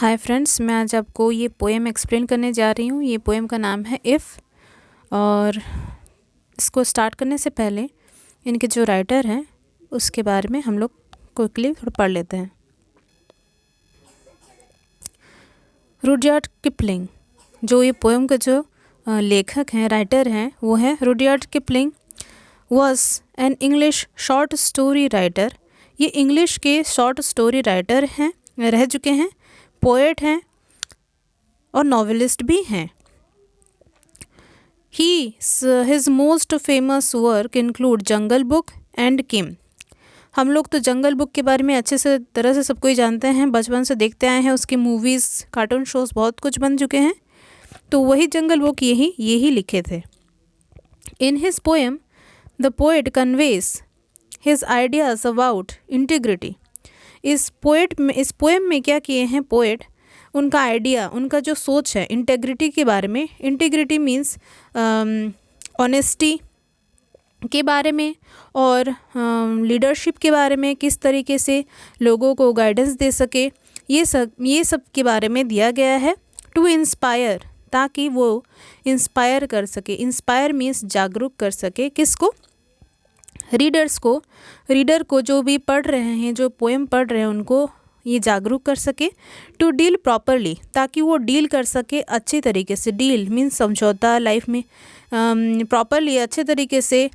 Hi friends, मैं आज आपको ये पोएम एक्सप्लेन करने जा रही हूँ। ये पोएम का नाम है इफ़। और इसको स्टार्ट करने से पहले इनके जो राइटर हैं उसके बारे में हम लोग क्विकली थोड़ा पढ़ लेते हैं। रुडयार्ड किपलिंग, जो ये पोएम का जो लेखक हैं, राइटर हैं, वो है Rudyard Kipling. Was an English short story writer. ये इंग्लिश के शॉर्ट स्टोरी राइटर हैं, रह चुके हैं, पोएट हैं और नॉवेलिस्ट भी हैं। His most famous work include Jungle Book and Kim. हम लोग तो जंगल बुक के बारे में अच्छे से तरह से सबको ही जानते हैं, बचपन से देखते आए हैं, उसकी मूवीज़, कार्टून शोज़ बहुत कुछ बन चुके हैं। तो वही जंगल बुक यही लिखे थे। In his poem the poet conveys his ideas about integrity. इस पोएम में क्या किए हैं पोएट, उनका आइडिया, उनका जो सोच है इंटेग्रिटी के बारे में। इंटीग्रिटी मीन्स ऑनेस्टी के बारे में और लीडरशिप के बारे में, किस तरीके से लोगों को गाइडेंस दे सके, ये सब के बारे में दिया गया है। टू इंस्पायर, ताकि वो इंस्पायर कर सके। इंस्पायर मीन्स जागरूक कर सके, किसको? रीडर्स को। रीडर को, जो भी पढ़ रहे हैं, जो पोएम पढ़ रहे हैं, उनको ये जागरूक कर सके। टू डील प्रॉपरली, ताकि वो डील कर सके अच्छी तरीके से। डील मीन्स समझौता, लाइफ में प्रॉपरली अच्छे तरीके से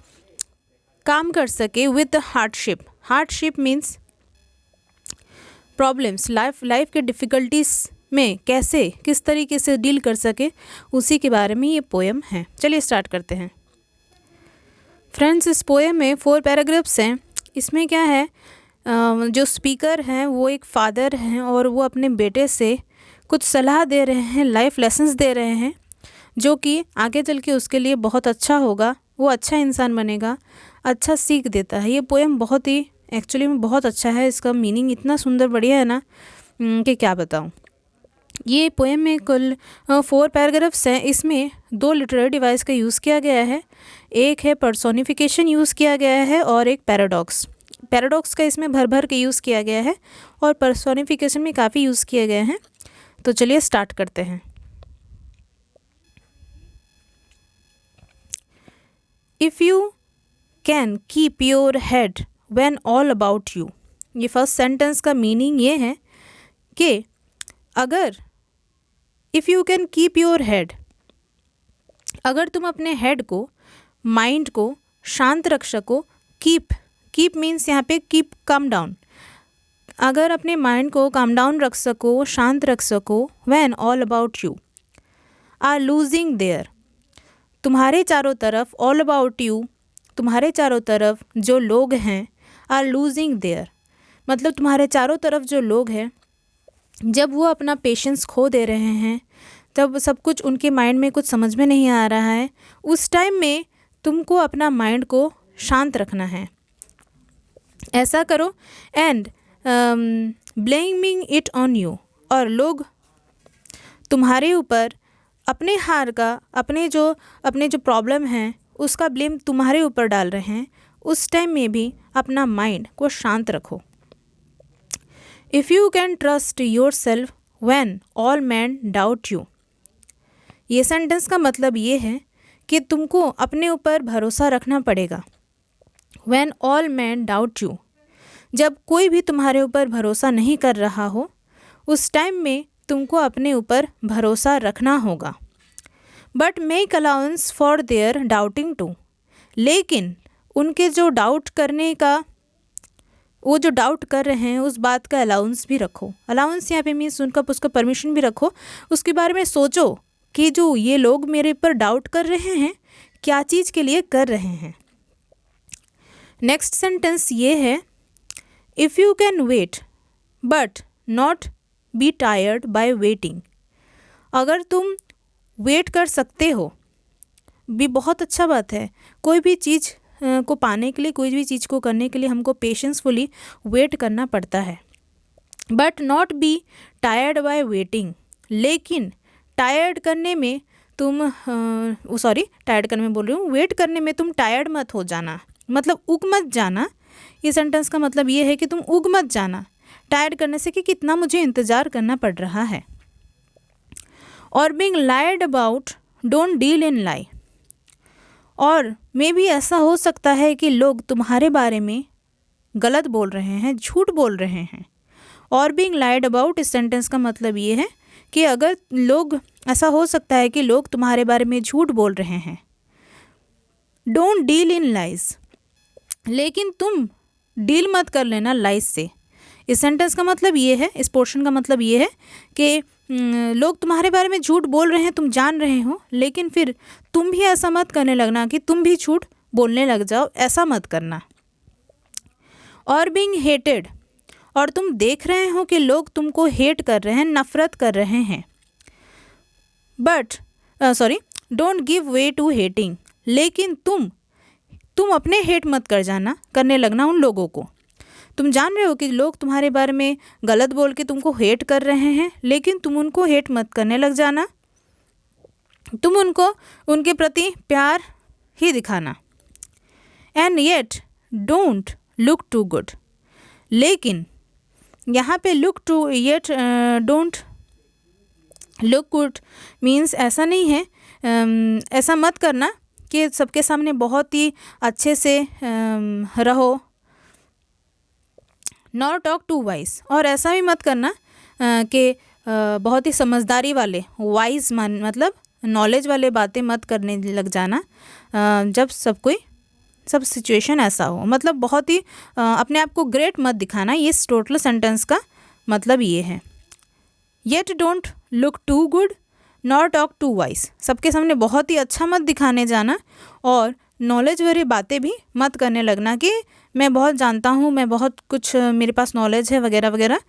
काम कर सके with hardship. Hardship means problems, life के डिफ़िकल्टीज में कैसे, किस तरीके से डील कर सके, उसी के बारे में ये पोएम है। चलिए स्टार्ट करते हैं फ्रेंड्स। इस पोएम में 4 पैराग्राफ्स हैं। इसमें क्या है, जो स्पीकर हैं वो एक फादर हैं और वो अपने बेटे से कुछ सलाह दे रहे हैं, लाइफ लेसन्स दे रहे हैं, जो कि आगे चल के उसके लिए बहुत अच्छा होगा, वो अच्छा इंसान बनेगा, अच्छा सीख देता है। ये पोएम बहुत ही एक्चुअली में बहुत अच्छा है। इसका मीनिंग इतना सुंदर, बढ़िया है ना कि क्या बताऊँ। ये पोएम में कुल 4 पैराग्राफ्स हैं। इसमें 2 लिटरेरी डिवाइस का यूज़ किया गया है। एक है पर्सोनिफिकेशन यूज़ किया गया है और एक पैराडॉक्स। पैराडॉक्स का इसमें भर के यूज़ किया गया है और पर्सोनिफिकेशन में काफ़ी यूज़ किए गए हैं। तो चलिए स्टार्ट करते हैं। If you can keep your head when all about you. ये फर्स्ट सेंटेंस का मीनिंग ये है कि अगर if you can keep your head, अगर तुम अपने हेड को, माइंड को शांत रख सको। कीप मीन्स यहाँ पे कीप काम डाउन। अगर अपने माइंड को काम डाउन रख सको, शांत रख सको, when all about you are losing their. तुम्हारे चारों तरफ, ऑल अबाउट यू, तुम्हारे चारों तरफ जो लोग हैं, आर लूजिंग देयर, मतलब तुम्हारे चारों तरफ जो लोग हैं, जब वो अपना पेशेंस खो दे रहे हैं, तब सब कुछ उनके माइंड में कुछ समझ में नहीं आ रहा है, उस टाइम में तुमको अपना माइंड को शांत रखना है। ऐसा करो। And blaming it on you, और लोग तुम्हारे ऊपर अपने हार का, अपने जो प्रॉब्लम हैं उसका ब्लेम तुम्हारे ऊपर डाल रहे हैं, उस टाइम में भी अपना माइंड को शांत रखो। If you can trust yourself when all man doubt you. ये सेंटेंस का मतलब ये है कि तुमको अपने ऊपर भरोसा रखना पड़ेगा। When all man doubt you, जब कोई भी तुम्हारे ऊपर भरोसा नहीं कर रहा हो, उस टाइम में तुमको अपने ऊपर भरोसा रखना होगा। But make allowance for their doubting too, लेकिन उनके जो डाउट करने का, वो जो डाउट कर रहे हैं उस बात का अलाउंस भी रखो। अलाउंस यहाँ पे मीन्स उसका परमिशन भी रखो। उसके बारे में सोचो कि जो ये लोग मेरे ऊपर डाउट कर रहे हैं, क्या चीज़ के लिए कर रहे हैं। नेक्स्ट सेंटेंस ये है, if you can wait but not be tired by waiting. अगर तुम वेट कर सकते हो भी बहुत अच्छा बात है। कोई भी चीज़ को पाने के लिए, कोई भी चीज़ को करने के लिए हमको पेशेंसफुली वेट करना पड़ता है। But not be tired by waiting, लेकिन टायर्ड करने में टायर्ड करने में बोल रही हूँ, वेट करने में तुम टायर्ड मत हो जाना, मतलब उग मत जाना। ये सेंटेंस का मतलब ये है कि तुम उग मत जाना। टायर्ड करने से कि कितना मुझे इंतज़ार करना पड़ रहा है। और being lied about, don't deal in lie. और मे भी ऐसा हो सकता है कि लोग तुम्हारे बारे में गलत बोल रहे हैं, झूठ बोल रहे हैं। और बीइंग लाइड अबाउट इस सेंटेंस का मतलब ये है कि अगर लोग, ऐसा हो सकता है कि लोग तुम्हारे बारे में झूठ बोल रहे हैं। डोंट डील इन लाइज, लेकिन तुम डील मत कर लेना लाइज से। इस सेंटेंस का मतलब ये है, इस पोर्शन का मतलब ये है कि लोग तुम्हारे बारे में झूठ बोल रहे हैं, तुम जान रहे हो, लेकिन फिर तुम भी ऐसा मत करने लगना कि तुम भी झूठ बोलने लग जाओ, ऐसा मत करना। और बीइंग हेटेड, और तुम देख रहे हो कि लोग तुमको हेट कर रहे हैं, नफरत कर रहे हैं। Don't give way to hating, लेकिन तुम अपने हेट मत करने लगना उन लोगों को। तुम जान रहे हो कि लोग तुम्हारे बारे में गलत बोल के तुमको हेट कर रहे हैं, लेकिन तुम उनको हेट मत करने लग जाना। तुम उनके प्रति प्यार ही दिखाना। And yet don't look too good, लेकिन यहाँ पे डोंट लुक गुड मीन्स ऐसा नहीं है, ऐसा मत करना कि सबके सामने बहुत ही अच्छे से रहो। नॉट टॉक टू वाइज, और ऐसा भी मत करना कि बहुत ही समझदारी वाले, वाइज मतलब नॉलेज वाले बातें मत करने लग जाना जब सब सिचुएशन ऐसा हो। मतलब बहुत ही अपने आप को ग्रेट मत दिखाना। ये टोटल सेंटेंस का मतलब ये है। Yet don't look too good not talk too wise, सबके सामने बहुत ही अच्छा मत दिखाने जाना, और नॉलेज वाली बातें भी मत करने लगना कि मैं बहुत जानता हूँ, मैं बहुत कुछ, मेरे पास नॉलेज है वगैरह वगैरह,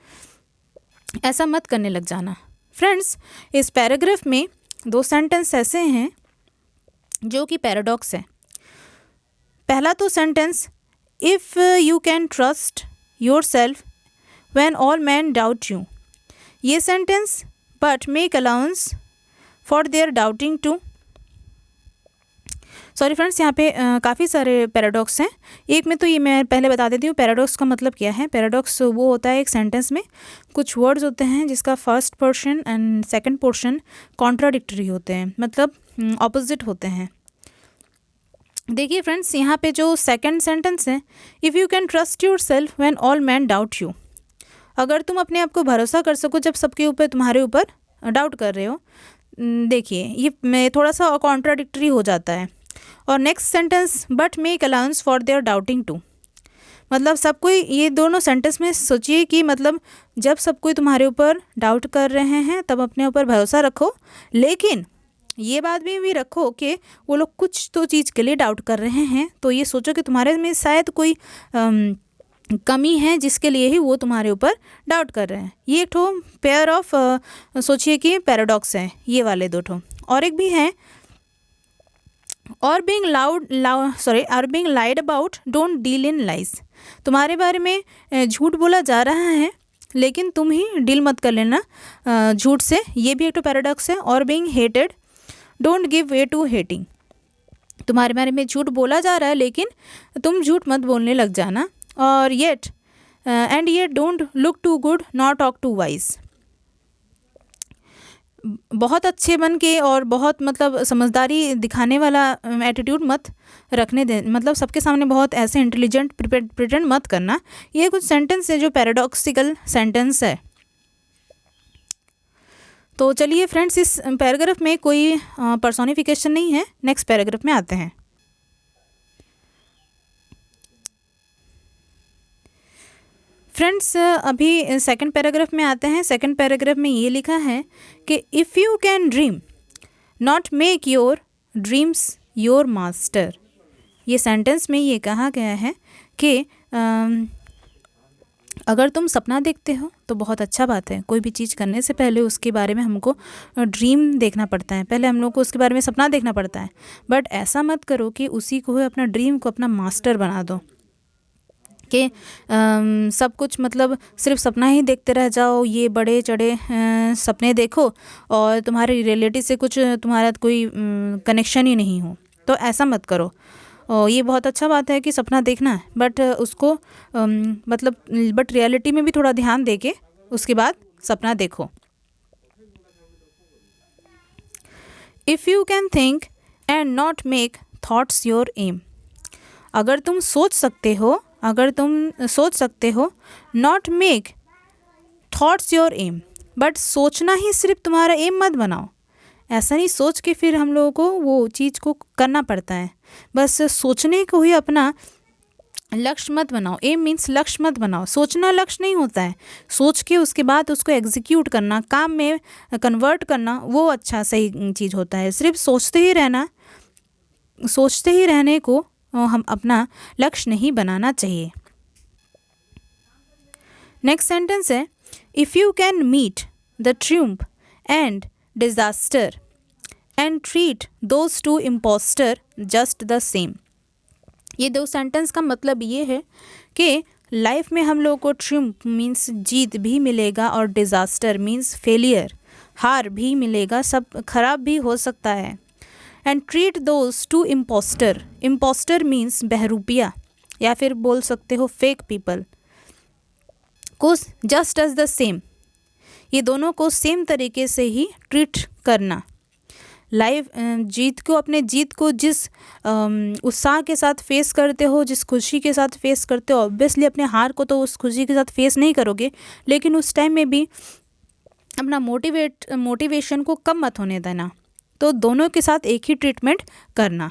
ऐसा मत करने लग जाना। फ्रेंड्स, इस पैराग्राफ में 2 सेंटेंस ऐसे हैं जो कि पैराडॉक्स है। पहला तो sentence, if you can trust yourself when all man doubt you, ये sentence but make allowance for their doubting too. Sorry friends, यहाँ पे काफ़ी सारे पैराडॉक्स हैं। एक में तो ये मैं पहले बता देती हूँ पैराडॉक्स का मतलब क्या है। पैराडॉक्स वो होता है एक सेंटेंस में कुछ वर्ड्स होते हैं जिसका first portion and second portion contradictory होते हैं, मतलब ऑपोजिट होते हैं। देखिए फ्रेंड्स, यहाँ पे जो सेकंड सेंटेंस है, if you can trust yourself when all man doubt you, अगर तुम अपने आप को भरोसा कर सको जब सबके ऊपर तुम्हारे ऊपर डाउट कर रहे हो। देखिए ये मैं थोड़ा सा कॉन्ट्राडिक्टरी हो जाता है। और next sentence, but make allowance for their doubting too, मतलब सब कोई, ये दोनों सेंटेंस में सोचिए कि मतलब जब सब कोई तुम्हारे ऊपर डाउट कर रहे हैं तब अपने ऊपर भरोसा रखो, लेकिन ये बात भी रखो कि वो लोग कुछ तो चीज़ के लिए डाउट कर रहे हैं, तो ये सोचो कि तुम्हारे में शायद कोई कमी है जिसके लिए ही वो तुम्हारे ऊपर डाउट कर रहे हैं। ये एक ठो पेयर ऑफ सोचिए कि पैराडॉक्स है ये वाले 2 ठो। और एक भी है, और being lied about don't deal in lies, तुम्हारे बारे में झूठ बोला जा रहा है लेकिन तुम ही डील मत कर लेना झूठ से, ये भी एक तो पैराडॉक्स है। और being hated don't give way to hating, तुम्हारे बारे में झूठ बोला जा रहा है लेकिन तुम झूठ मत बोलने लग जाना। और yet don't look too good not talk too wise, बहुत अच्छे बन के और बहुत मतलब समझदारी दिखाने वाला एटीट्यूड मत रखने दे, मतलब सबके सामने बहुत ऐसे इंटेलिजेंट प्रिटेंड मत करना। ये कुछ सेंटेंस है जो पैराडॉक्सिकल सेंटेंस है। तो चलिए फ्रेंड्स, इस पैराग्राफ में कोई पर्सोनिफिकेशन नहीं है। नेक्स्ट पैराग्राफ में आते हैं। फ्रेंड्स, अभी सेकंड पैराग्राफ में आते हैं। सेकंड पैराग्राफ में ये लिखा है कि if you can dream not make your dreams your master. ये सेंटेंस में ये कहा गया है कि अगर तुम सपना देखते हो तो बहुत अच्छा बात है। कोई भी चीज़ करने से पहले उसके बारे में हमको ड्रीम देखना पड़ता है, पहले हम लोग को उसके बारे में सपना देखना पड़ता है। बट ऐसा मत करो कि उसी को अपना ड्रीम को अपना मास्टर बना दो कि सब कुछ मतलब सिर्फ सपना ही देखते रह जाओ, ये बड़े चढ़े सपने देखो और तुम्हारे रियलिटी से कुछ तुम्हारा कोई कनेक्शन ही नहीं हो, तो ऐसा मत करो। ये बहुत अच्छा बात है कि सपना देखना है, बट उसको मतलब बट रियलिटी में भी थोड़ा ध्यान दे के उसके बाद सपना देखो। If you can think and not make thoughts your aim. अगर तुम सोच सकते हो not make thoughts your aim, but सोचना ही सिर्फ तुम्हारा एम मत बनाओ। ऐसा नहीं सोच के फिर हम लोगों को वो चीज़ को करना पड़ता है। बस सोचने को ही अपना लक्ष्य मत बनाओ। एम मीन्स लक्ष्य मत बनाओ। सोचना लक्ष्य नहीं होता है। सोच के उसके बाद उसको एग्जीक्यूट करना, काम में कन्वर्ट करना, वो अच्छा सही चीज़ होता है। सिर्फ सोचते ही रहने को हम अपना लक्ष्य नहीं बनाना चाहिए। नेक्स्ट सेंटेंस है, if you can meet the triumph and disaster and treat those two impostor just the same. ये दो सेंटेंस का मतलब ये है कि लाइफ में हम लोग को ट्रिम्फ मीन्स जीत भी मिलेगा और डिज़ास्टर मीन्स फेलियर, हार भी मिलेगा, सब खराब भी हो सकता है। And treat those two impostor, impostor means बहरूपिया या फिर बोल सकते हो फेक पीपल को जस्ट एज द सेम, ये दोनों को सेम तरीके से ही ट्रीट करना। लाइफ अपने जीत को जिस उत्साह के साथ फेस करते हो, जिस खुशी के साथ फेस करते हो, ऑब्वियसली अपने हार को तो उस खुशी के साथ फेस नहीं करोगे, लेकिन उस टाइम में भी अपना मोटिवेशन को कम मत होने देना। तो दोनों के साथ एक ही ट्रीटमेंट करना।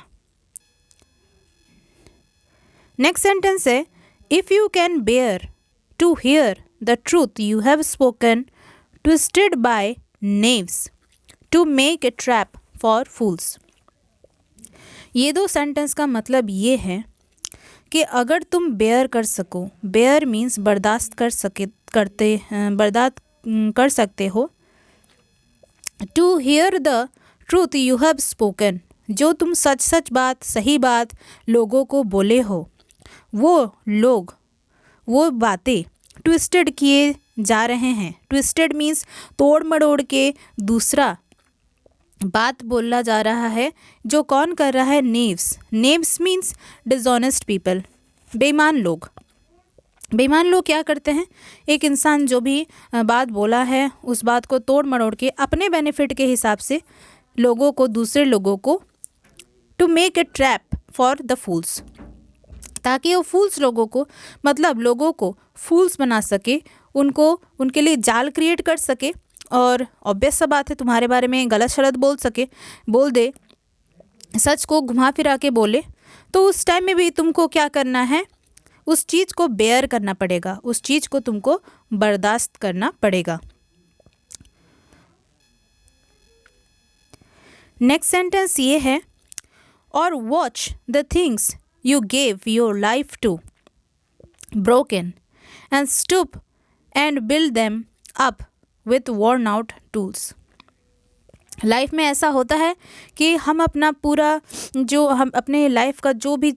नेक्स्ट सेंटेंस है, if you can bear to hear the truth you have spoken twisted by knaves to make a trap for fools. ये दो सेंटेंस का मतलब ये है कि अगर तुम बेयर कर सको, बेयर मीन्स बर्दाश्त कर सकते हो, to hear the truth you have spoken, जो तुम सच बात, सही बात लोगों को बोले हो, वो बातें ट्विस्टेड किए जा रहे हैं। ट्विस्टेड मीन्स तोड़ मड़ोड़ के दूसरा बात बोला जा रहा है। जो कौन कर रहा है? नेव्स मीन्स डिसऑनेस्ट पीपल, बेईमान लोग। बेईमान लोग क्या करते हैं? एक इंसान जो भी बात बोला है उस बात को तोड़ मड़ोड़ के अपने बेनिफिट के हिसाब से दूसरे लोगों को to make a trap for the fools, ताकि वो फूल्स लोगों को फूल्स बना सके, उनके लिए जाल क्रिएट कर सके और ऑब्वियस सा बात है तुम्हारे बारे में गलत शलत बोल दे, सच को घुमा फिरा के बोले। तो उस टाइम में भी तुमको क्या करना है? उस चीज़ को बेयर करना पड़ेगा, उस चीज़ को तुमको बर्दाश्त करना पड़ेगा। नेक्स्ट सेंटेंस ये है, और watch the things you gave your life to broken and stoop and build them up with worn out tools. Life में ऐसा होता है कि हम अपने लाइफ का जो भी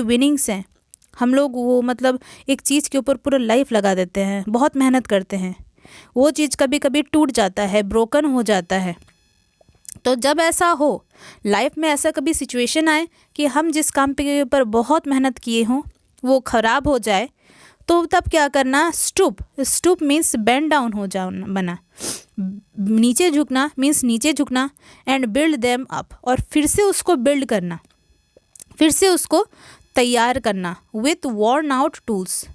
विनिंग्स हैं, हम लोग वो एक चीज़ के ऊपर पूरा लाइफ लगा देते हैं, बहुत मेहनत करते हैं, वो चीज़ कभी कभी टूट जाता है, ब्रोकन हो जाता है। तो जब ऐसा हो, लाइफ में ऐसा कभी सिचुएशन आए कि हम जिस काम के ऊपर बहुत मेहनत किए हों वो ख़राब हो जाए, तो तब क्या करना? स्टूप मीन्स बेंड डाउन हो जाना, नीचे झुकना मीन्स नीचे झुकना, एंड बिल्ड देम अप, और फिर से उसको बिल्ड करना, फिर से उसको तैयार करना with worn out tools.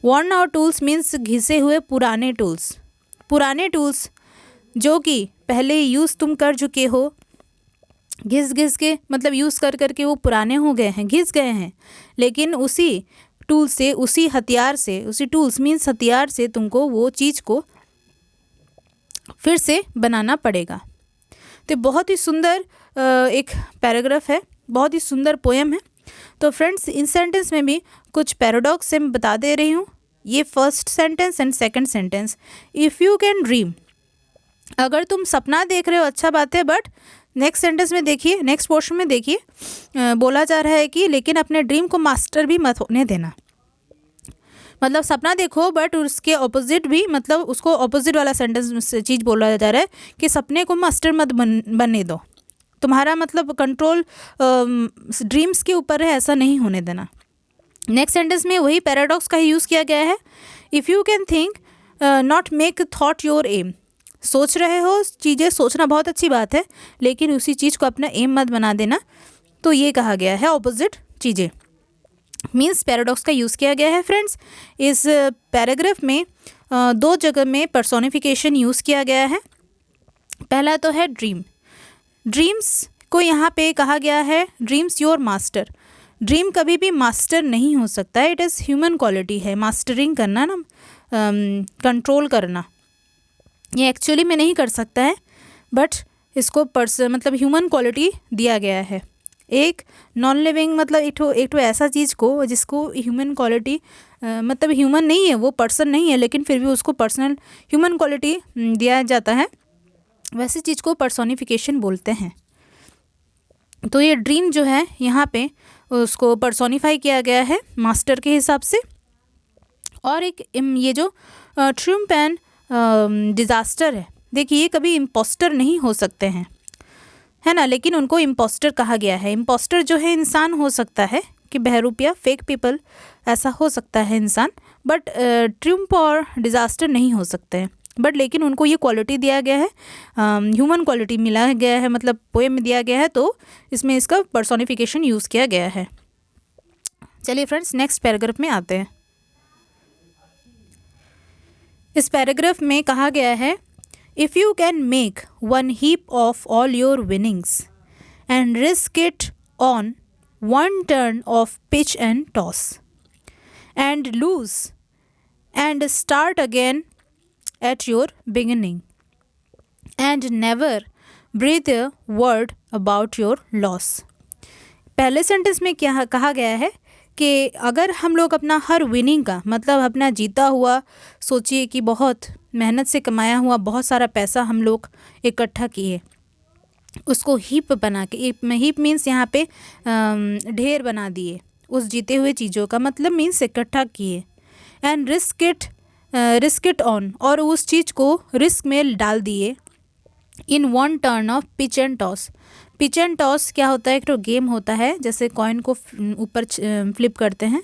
worn out tools means घिसे हुए पुराने टूल्स जो कि पहले यूज़ तुम कर चुके हो, घिस के यूज़ कर के वो पुराने हो गए हैं, घिस गए हैं, लेकिन उसी टूल्स मीन्स हथियार से तुमको वो चीज़ को फिर से बनाना पड़ेगा। तो बहुत ही सुंदर एक पैराग्राफ है, बहुत ही सुंदर पोएम है। तो फ्रेंड्स, इन सेंटेंस में भी कुछ पैराडॉक्स से मैं बता दे रही हूँ। ये first sentence and second sentence, if you can dream, अगर तुम सपना देख रहे हो अच्छा बात है, बट नेक्स्ट सेंटेंस में देखिए, नेक्स्ट पोर्शन में देखिए, बोला जा रहा है कि लेकिन अपने ड्रीम को मास्टर भी मत होने देना। सपना देखो बट उसके ऑपोजिट भी, उसको ऑपोजिट वाला सेंटेंस चीज़ बोला जा रहा है कि सपने को मास्टर मत बनने दो। तुम्हारा मतलब कंट्रोल ड्रीम्स के ऊपर है, ऐसा नहीं होने देना। नेक्स्ट सेंटेंस में वही पैराडॉक्स का ही यूज़ किया गया है। If you can think not make thought your aim. सोच रहे हो चीज़ें, सोचना बहुत अच्छी बात है, लेकिन उसी चीज़ को अपना एम मत बना देना। तो ये कहा गया है ऑपोजिट चीज़ें, मीन्स पैराडॉक्स का यूज़ किया गया है। फ्रेंड्स, इस पैराग्राफ में दो जगह में पर्सोनिफिकेशन यूज़ किया गया है। पहला तो है ड्रीम। ड्रीम्स को यहाँ पे कहा गया है ड्रीम्स योर मास्टर। ड्रीम कभी भी मास्टर नहीं हो सकता है, इट इज़ ह्यूमन क्वालिटी है। मास्टरिंग करना ना, कंट्रोल करना, ये एक्चुअली में नहीं कर सकता है, बट इसको मतलब ह्यूमन क्वालिटी दिया गया है। एक नॉन लिविंग मतलब एक तो ऐसा चीज़ को जिसको ह्यूमन क्वालिटी मतलब ह्यूमन नहीं है, वो पर्सन नहीं है, लेकिन फिर भी उसको पर्सनल ह्यूमन क्वालिटी दिया जाता है, वैसी चीज़ को पर्सोनिफिकेशन बोलते हैं। तो ये ड्रीम जो है यहाँ पे उसको पर्सोनिफाई किया गया है मास्टर के हिसाब से। और एक ये जो ट्रिम्फ एंड डिज़ास्टर है, देखिए ये कभी इम्पोस्टर नहीं हो सकते हैं, है ना, लेकिन उनको इम्पोस्टर कहा गया है। इम्पोस्टर जो है इंसान हो सकता है कि बहरूपिया फेक पीपल, ऐसा हो सकता है इंसान, बट ट्रिम्फ और डिज़ास्टर नहीं हो सकते हैं। बट लेकिन उनको ये क्वालिटी दिया गया है, ह्यूमन क्वालिटी मिला गया है, मतलब पोएम में दिया गया है, तो इसमें इसका पर्सोनिफिकेशन यूज़ किया गया है। चलिए फ्रेंड्स, नेक्स्ट पैराग्राफ में आते हैं। इस पैराग्राफ में कहा गया है, if you can make one heap of all your winnings and risk it on one turn of pitch and toss and lose and start again at your beginning and never breathe a word about your loss। पहले sentence में क्या कहा गया है कि अगर हम लोग अपना हर विनिंग का मतलब अपना जीता हुआ, सोचिए कि बहुत मेहनत से कमाया हुआ बहुत सारा पैसा हम लोग इकट्ठा किए, उसको हीप बना के, हीप मीन्स यहाँ पे ढेर बना दिए उस जीते हुए चीज़ों का, मतलब मीन्स इकट्ठा किए, एंड रिस्क इट ऑन, और उस चीज़ को रिस्क में डाल दिए, in one turn of pitch and toss. Pitch and toss क्या होता है, एक तो गेम होता है, जैसे कॉइन को ऊपर फ्लिप करते हैं,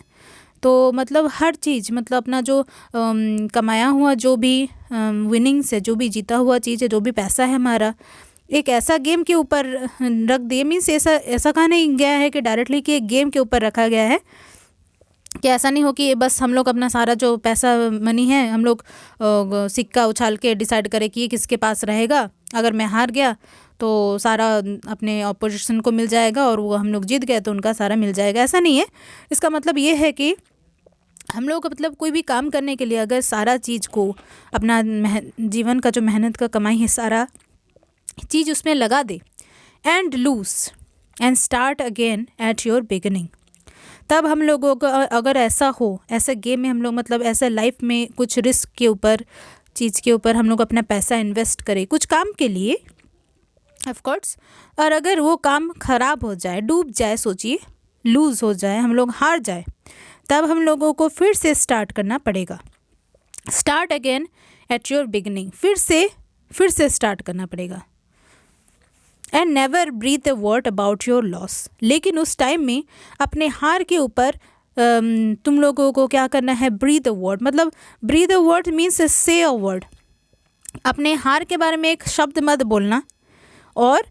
तो मतलब हर चीज़, मतलब अपना जो कमाया हुआ जो भी विनिंग्स है, जो भी जीता हुआ चीज़ है, जो भी पैसा है हमारा, एक ऐसा गेम के ऊपर रख दिए। मीन्स ऐसा कहा नहीं गया है कि डायरेक्टली कि एक गेम के ऊपर रखा गया है, कि ऐसा नहीं हो कि बस हम लोग अपना सारा जो पैसा मनी है हम लोग सिक्का उछाल के डिसाइड करें कि ये किसके पास रहेगा, अगर मैं हार गया तो सारा अपने ऑपोजिशन को मिल जाएगा और वो हम लोग जीत गए तो उनका सारा मिल जाएगा। ऐसा नहीं है। इसका मतलब ये है कि हम लोग मतलब कोई भी काम करने के लिए अगर सारा चीज़ को अपना जीवन का जो मेहनत का कमाई है सारा चीज़ उसमें लगा दे, and lose and start again at your beginning, तब हम लोगों को अगर ऐसा हो, ऐसे गेम में हम लोग मतलब ऐसे लाइफ में कुछ रिस्क के ऊपर, चीज़ के ऊपर हम लोग अपना पैसा इन्वेस्ट करें कुछ काम के लिए, ऑफ कोर्स, और अगर वो काम ख़राब हो जाए, डूब जाए, सोचिए लूज़ हो जाए, हम लोग हार जाए, तब हम लोगों को फिर से स्टार्ट करना पड़ेगा। Start again at your beginning, फिर से स्टार्ट करना पड़ेगा। And never breathe a word about your loss, लेकिन उस टाइम में अपने हार के ऊपर तुम लोगों को क्या करना है, ब्रीथ अ वर्ड, मतलब ब्रीथ अ वर्ड मीन्स से अ वर्ड, अपने हार के बारे में एक शब्द मत बोलना और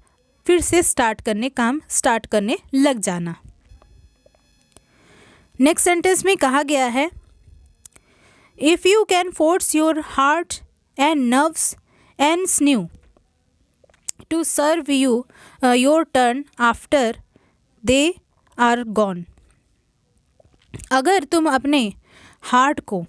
फिर से काम स्टार्ट करने लग जाना। नेक्स्ट सेंटेंस में कहा गया है, if you can force your heart and nerves and sinew to serve you your turn after they are gone। अगर तुम अपने हार्ट को,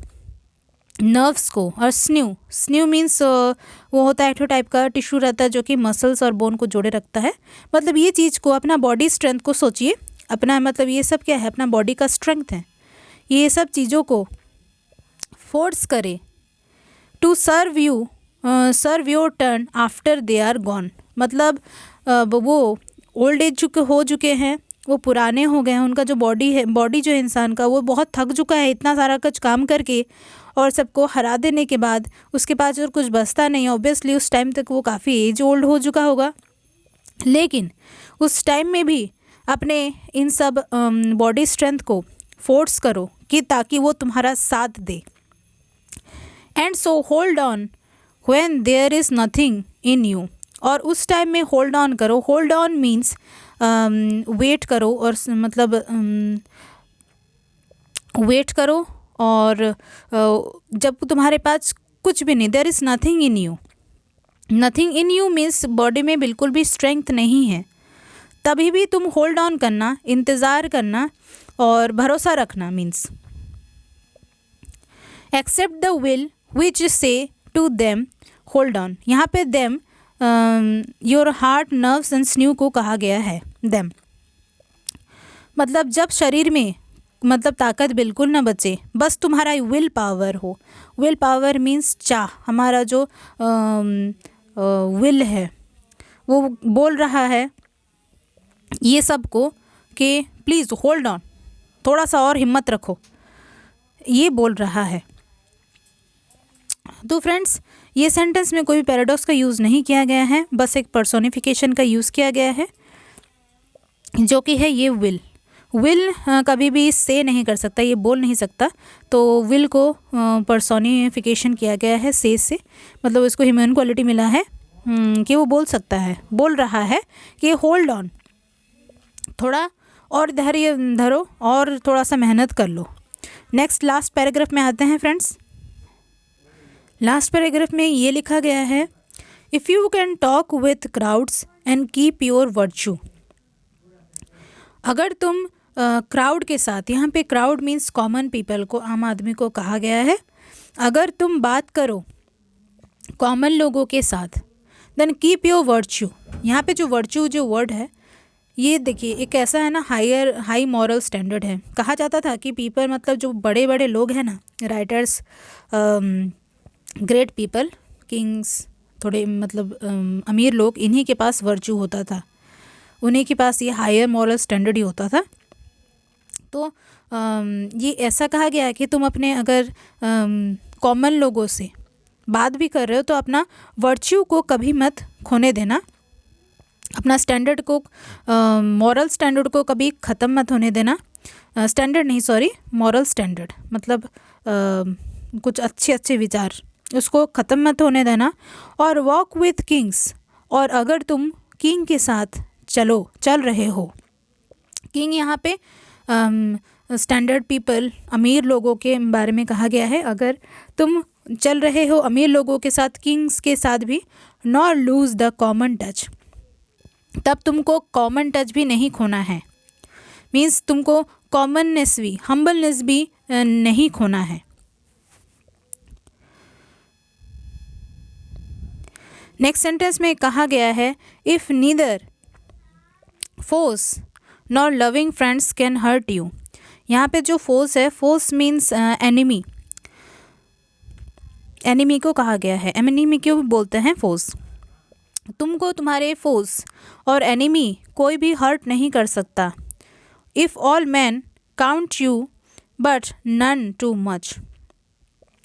नर्व्स को और स्न्यू मीन्स वो होता है एक टाइप का टिश्यू रहता है जो कि मसल्स और बोन को जोड़े रखता है, मतलब ये चीज़ को, अपना बॉडी स्ट्रेंथ को सोचिए, अपना मतलब ये सब क्या है, अपना बॉडी का स्ट्रेंथ है, ये सब चीज़ों को फोर्स करे, to serve your turn after they are gone, मतलब वो ओल्ड एज हो चुके हैं, वो पुराने हो गए हैं, उनका जो बॉडी जो है इंसान का वो बहुत थक चुका है इतना सारा कुछ काम करके, और सबको हरा देने के बाद उसके पास और कुछ बचता नहीं, ऑब्वियसली उस टाइम तक वो काफ़ी एज ओल्ड हो चुका होगा, लेकिन उस टाइम में भी अपने इन सब बॉडी स्ट्रेंथ को फोर्स करो कि ताकि वो तुम्हारा साथ दे। And so hold on when there is nothing in you, और उस टाइम में होल्ड ऑन करो। होल्ड ऑन मीन्स वेट करो, और मतलब वेट करो, और जब तुम्हारे पास कुछ भी नहीं, there is nothing in you. Nothing in you means body में बिल्कुल भी स्ट्रेंथ नहीं है, तभी भी तुम होल्ड ऑन करना, इंतज़ार करना और भरोसा रखना। Means except the will which says to them hold on. यहाँ पे them your heart nerves and sinew को कहा गया है। देम मतलब जब शरीर में मतलब ताकत बिल्कुल ना बचे, बस तुम्हारा विल पावर हो। विल पावर मीन्स चाह, हमारा जो विल है वो बोल रहा है ये सब को कि प्लीज़ होल्ड ऑन, थोड़ा सा और हिम्मत रखो, ये बोल रहा है। तो फ्रेंड्स, ये सेंटेंस में कोई भी पैराडॉक्स का यूज़ नहीं किया गया है, बस एक पर्सोनिफिकेशन का यूज़ किया गया है, जो कि है ये विल। विल कभी भी से नहीं कर सकता, ये बोल नहीं सकता, तो विल को पर्सोनिफिकेशन किया गया है से, मतलब इसको ह्यूमन क्वालिटी मिला है कि वो बोल सकता है, बोल रहा है कि होल्ड ऑन, थोड़ा और धैर्य धरो और थोड़ा सा मेहनत कर लो। नेक्स्ट लास्ट पैराग्राफ में आते हैं फ्रेंड्स। लास्ट पैराग्राफ में ये लिखा गया है, if you can talk with crowds and keep your virtue. अगर तुम क्राउड के साथ, यहाँ पे क्राउड मीन्स कॉमन पीपल को, आम आदमी को कहा गया है, अगर तुम बात करो कॉमन लोगों के साथ, देन कीप योर वर्च्यू। यहाँ पे जो वर्च्यू जो वर्ड है, ये देखिए एक ऐसा है ना, हाई मॉरल स्टैंडर्ड है। कहा जाता था कि पीपल मतलब जो बड़े बड़े लोग हैं ना, राइटर्स, ग्रेट पीपल, किंग्स, थोड़े मतलब अमीर लोग, इन्हीं के पास वर्च्यू होता था, उन्हीं के पास ये हायर मॉरल स्टैंडर्ड ही होता था। तो ये ऐसा कहा गया है कि तुम अपने अगर कॉमन लोगों से बात भी कर रहे हो तो अपना वर्च्यू को कभी मत खोने देना, अपना स्टैंडर्ड को, मॉरल स्टैंडर्ड को कभी ख़त्म मत होने देना। स्टैंडर्ड नहीं, सॉरी, मॉरल स्टैंडर्ड मतलब कुछ अच्छे अच्छे विचार, उसको ख़त्म मत होने देना। और वॉक विथ किंग्स, और अगर तुम किंग के साथ चल रहे हो, किंग यहाँ पे स्टैंडर्ड पीपल, अमीर लोगों के बारे में कहा गया है। अगर तुम चल रहे हो अमीर लोगों के साथ, किंग्स के साथ भी, not lose the common touch, तब तुमको कॉमन टच भी नहीं खोना है। मीन्स तुमको कॉमननेस भी, हम्बलनेस भी नहीं खोना है। नेक्स्ट सेंटेंस में कहा गया है, if neither force nor loving friends can hurt you. यहाँ पे जो फोर्स है, फोर्स मीन्स एनिमी, एनिमी को कहा गया है। एनिमी क्यों बोलते हैं फोर्स? तुमको तुम्हारे फोर्स और एनिमी कोई भी हर्ट नहीं कर सकता। If all man count you but none too much.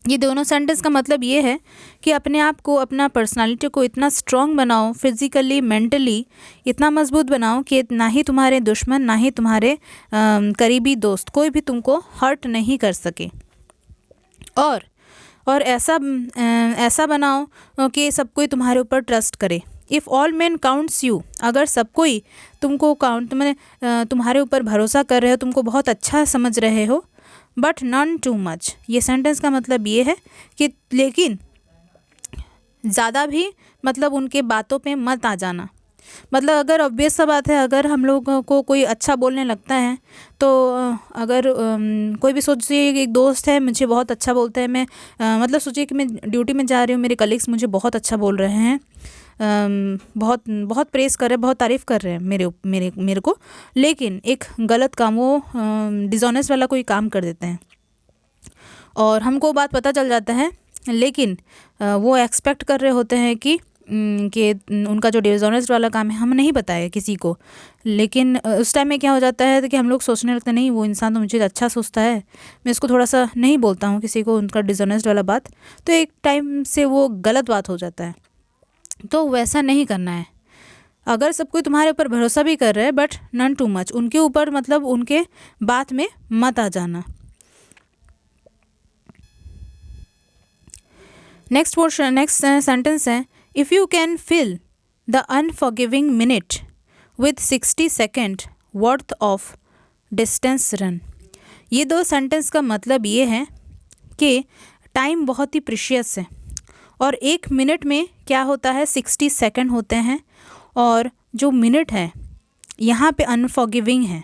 ये दोनों सेंटेंस का मतलब ये है कि अपने आप को, अपना पर्सनालिटी को इतना स्ट्रॉन्ग बनाओ, फिज़िकली मेंटली इतना मजबूत बनाओ कि ना ही तुम्हारे दुश्मन, ना ही तुम्हारे करीबी दोस्त कोई भी तुमको हर्ट नहीं कर सके। और ऐसा बनाओ कि सब कोई तुम्हारे ऊपर ट्रस्ट करे। If all man counts you, अगर सब कोई तुमको काउंट में तुम्हारे ऊपर भरोसा कर रहे हो, तुमको बहुत अच्छा समझ रहे हो, बट नॉन टू मच। ये सेंटेंस का मतलब ये है कि लेकिन ज़्यादा भी मतलब उनके बातों पे मत आ जाना। मतलब अगर ऑब्वियस सा बात है, अगर हम लोगों को कोई अच्छा बोलने लगता है तो अगर कोई भी सोचिए, एक दोस्त है मुझे बहुत अच्छा बोलता है, मैं मतलब सोचिए कि मैं ड्यूटी में जा रही हूँ, मेरे कलीग्स मुझे बहुत अच्छा बोल रहे हैं, बहुत बहुत प्रेस कर रहे हैं, बहुत तारीफ़ कर रहे हैं मेरे को, लेकिन एक गलत काम, वो डिज़ॉनेस्ट वाला कोई काम कर देते हैं और हमको बात पता चल जाता है, लेकिन वो एक्सपेक्ट कर रहे होते हैं कि उनका जो डिज़ॉनेस्ट वाला काम है हम नहीं बताए किसी को। लेकिन उस टाइम में क्या हो जाता है कि हम लोग सोचने लगते हैं, नहीं वो इंसान तो मुझे अच्छा सोचता है, मैं इसको थोड़ा सा नहीं बोलता हूँ किसी को उनका डिज़ॉनेस्ट वाला बात, तो एक टाइम से वो गलत बात हो जाता है। तो वैसा नहीं करना है। अगर सब कोई तुम्हारे ऊपर भरोसा भी कर रहा है बट नन टू मच, उनके ऊपर मतलब उनके बात में मत आ जाना। नेक्स्ट सेंटेंस है if you can fill the unforgiving minute with 60 second worth of distance run. ये दो सेंटेंस का मतलब ये है कि टाइम बहुत ही प्रीशियस है और एक मिनट में क्या होता है 60 सेकेंड होते हैं, और जो मिनट है यहाँ पे अनफॉरगिविंग है।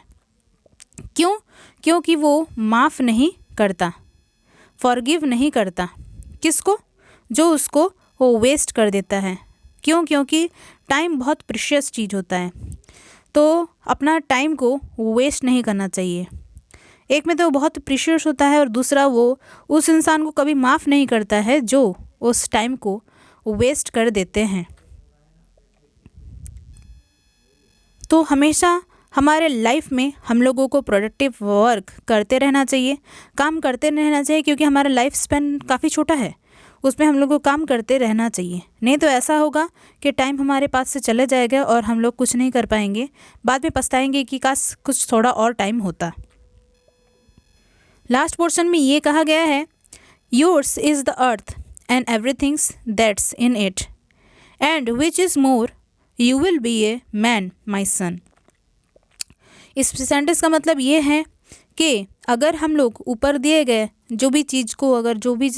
क्यों? क्योंकि वो माफ़ नहीं करता, फॉरगिव नहीं करता। किसको? जो उसको वो वेस्ट कर देता है। क्यों? क्योंकि टाइम बहुत प्रीशियस चीज़ होता है, तो अपना टाइम को वेस्ट नहीं करना चाहिए। एक में तो वो बहुत प्रीशियस होता है और दूसरा वो उस इंसान को कभी माफ़ नहीं करता है जो उस टाइम को वेस्ट कर देते हैं। तो हमेशा हमारे लाइफ में हम लोगों को प्रोडक्टिव वर्क करते रहना चाहिए, काम करते रहना चाहिए, क्योंकि हमारा लाइफ स्पेन काफ़ी छोटा है, उसमें हम लोग को काम करते रहना चाहिए। नहीं तो ऐसा होगा कि टाइम हमारे पास से चले जाएगा और हम लोग कुछ नहीं कर पाएंगे, बाद में पछताएंगे कि काश कुछ थोड़ा और टाइम होता। लास्ट पोर्शन में ये कहा गया है yours is the earth and everything's that's in it and which is more you will be a man my son. इस सेंटेंस का मतलब ये है कि अगर हम लोग ऊपर दिए गए जो भी चीज़ को, अगर जो भी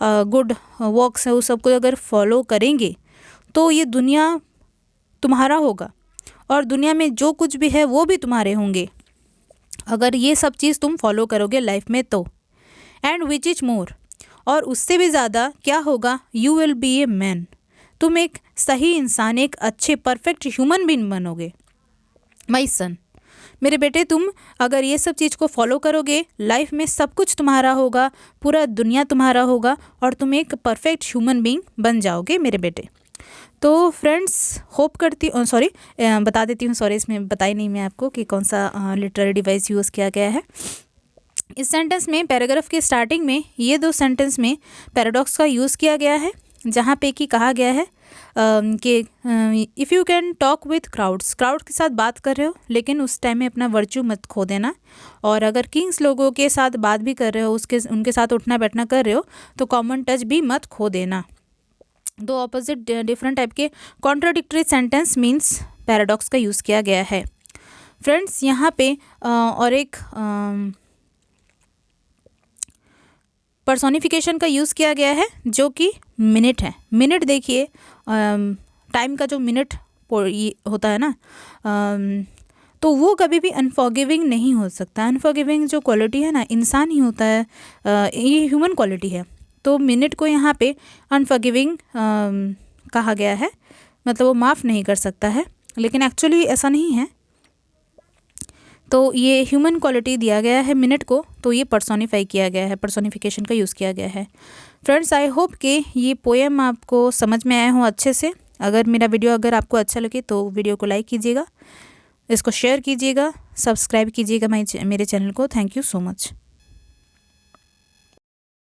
गुड वर्क्स है उस सबको अगर फॉलो करेंगे तो ये दुनिया तुम्हारा होगा और दुनिया में जो कुछ भी है वो भी तुम्हारे होंगे, अगर ये सब चीज़ तुम फॉलो करोगे लाइफ में तो। एंड विच इज मोर, और उससे भी ज़्यादा क्या होगा, you will be a man, तुम एक सही इंसान, एक अच्छे परफेक्ट ह्यूमन बीइंग बनोगे। माई सन, मेरे बेटे, तुम अगर ये सब चीज़ को फॉलो करोगे लाइफ में सब कुछ तुम्हारा होगा, पूरा दुनिया तुम्हारा होगा और तुम एक परफेक्ट ह्यूमन बीइंग बन जाओगे मेरे बेटे। तो फ्रेंड्स होप करती हूँ, बता देती हूँ, सॉरी इसमें बताई नहीं मैं आपको कि कौन सा लिटरेरी डिवाइस यूज़ किया गया है। इस सेंटेंस में पैराग्राफ के स्टार्टिंग में ये दो सेंटेंस में पैराडॉक्स का यूज़ किया गया है, जहाँ पे कि कहा गया है कि if you can talk with crowds, crowd के साथ बात कर रहे हो लेकिन उस टाइम में अपना वर्च्यू मत खो देना, और अगर किंग्स लोगों के साथ बात भी कर रहे हो, उनके साथ उठना बैठना कर रहे हो तो कॉमन टच भी मत खो देना। दो ऑपोजिट डिफरेंट टाइप के कॉन्ट्राडिक्टरी सेंटेंस मीन्स पैराडॉक्स का यूज़ किया गया है। फ्रेंड्स यहाँ पे और एक पर्सोनिफिकेशन का यूज़ किया गया है जो कि मिनट है। मिनट देखिए, टाइम का जो मिनट होता है ना, तो वो कभी भी अनफॉरगिविंग नहीं हो सकता। अनफॉरगिविंग जो क्वालिटी है ना, इंसान ही होता है, ये ह्यूमन क्वालिटी है। तो मिनट को यहाँ पे अनफॉरगिविंग कहा गया है, मतलब वो माफ़ नहीं कर सकता है, लेकिन एक्चुअली ऐसा नहीं है। तो ये ह्यूमन क्वालिटी दिया गया है मिनट को, तो ये पर्सोनिफाई किया गया है, पर्सोनिफिकेशन का यूज़ किया गया है। फ्रेंड्स आई होप कि ये पोएम आपको समझ में आया हो अच्छे से। अगर मेरा वीडियो अगर आपको अच्छा लगे तो वीडियो को लाइक कीजिएगा, इसको शेयर कीजिएगा, सब्सक्राइब कीजिएगा मेरे चैनल को। Thank you so much.